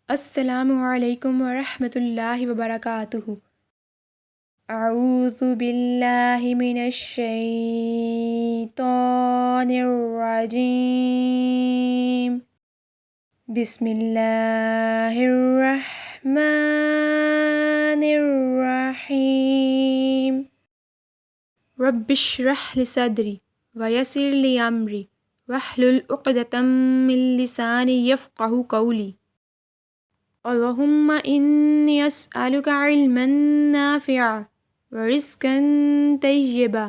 السلام علیکم ورحمۃ اللہ وبرکاتہ۔ اعوذ باللہ من الشیطان الرجیم، بسم اللہ الرحمن الرحیم۔ رب اشرح لی صدری ویسر لی امری واحلل عقدۃ من لسانی یفقہوا قولی۔ اللہم انی اسألک علما نافعا ورزقا طیبا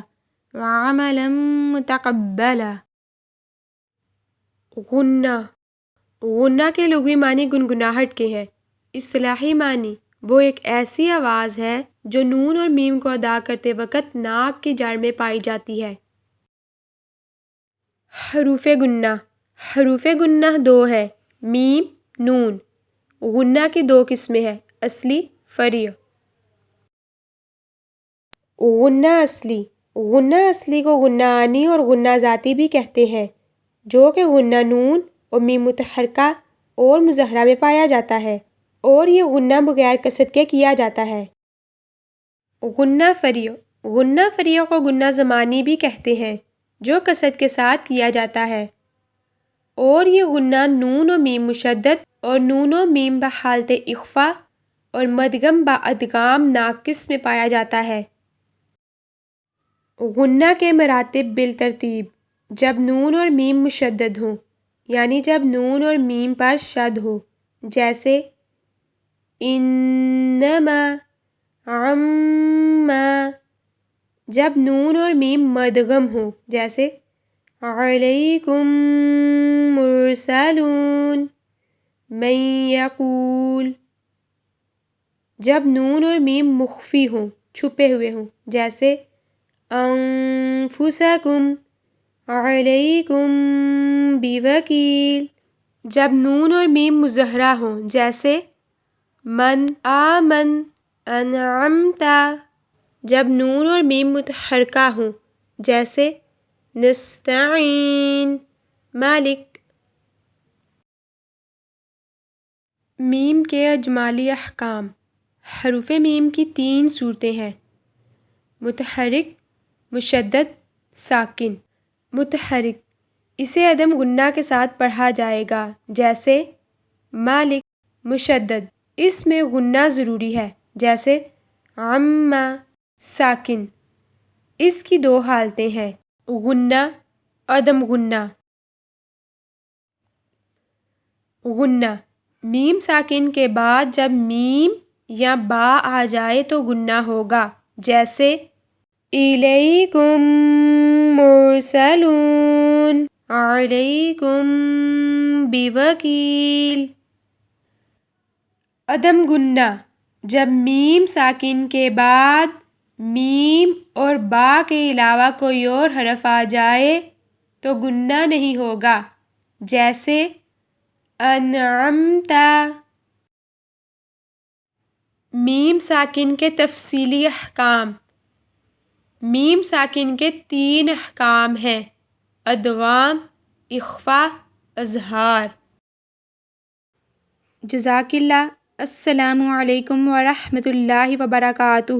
وعملا متقبلا۔ غنہ کے لغوی معنی گنگناہٹ کے ہیں۔ اصطلاحی معنی وہ ایک ایسی آواز ہے جو نون اور میم کو ادا کرتے وقت ناک کی جڑ میں پائی جاتی ہے۔ حروف گنہ دو ہیں، میم، نون۔ غنہ کی دو قسمیں ہیں، اصلی، فرعی۔ غنہ اصلی کو غنہ انی اور غنہ ذاتی بھی کہتے ہیں، جو کہ غنہ نون اور میم متحرکہ اور مظہرہ میں پایا جاتا ہے، اور یہ غنہ بغیر کسر کے کیا جاتا ہے۔ غنہ فرعی کو غنہ زمانی بھی کہتے ہیں، جو کسر کے ساتھ کیا جاتا ہے، اور یہ غنہ نون و میم مشدد اور نون و میم بحالت اخفاء اور مدغم با ادغام ناقص میں پایا جاتا ہے۔ غنہ کے مراتب بالترتیب: جب نون اور میم مشدد ہوں، یعنی جب نون اور میم پر شد ہو، جیسے انما، عما۔ جب نون اور میم مدغم ہوں، جیسے علیکم مرسلون، من یقول۔ جب نون اور میم مخفی ہوں، چھپے ہوئے ہوں، جیسے انفسکم، علیکم بوکیل۔ جب نون اور میم مظہرہ ہوں، جیسے من آمن، انعمت۔ جب نون اور میم متحرکہ ہوں، جیسے نستعین، مالک۔ میم کے اجمالی احکام: حروف میم کی 3 صورتیں ہیں: متحرک، مشدد، ساکن۔ متحرک، اسے عدم غنہ کے ساتھ پڑھا جائے گا، جیسے مالک۔ مشدد، اس میں غنہ ضروری ہے، جیسے عما۔ ساکن، اس کی 2 حالتیں ہیں، غنہ، عدم غنہ۔ غنہ، میم ساکن کے بعد جب میم یا با آ جائے تو غنہ ہوگا، جیسے الیکم مرسلون، علیکم بوکیل۔ عدم غنہ، جب میم ساکن کے بعد میم اور با کے علاوہ کوئی اور حرف آ جائے تو غنہ نہیں ہوگا، جیسے انعمت۔ میم ساکن کے تفصیلی احکام: میم ساکن کے 3 احکام ہیں: ادغام، اخفاء، اظہار۔ جزاک اللہ۔ السلام علیکم ورحمۃ اللہ وبرکاتہ۔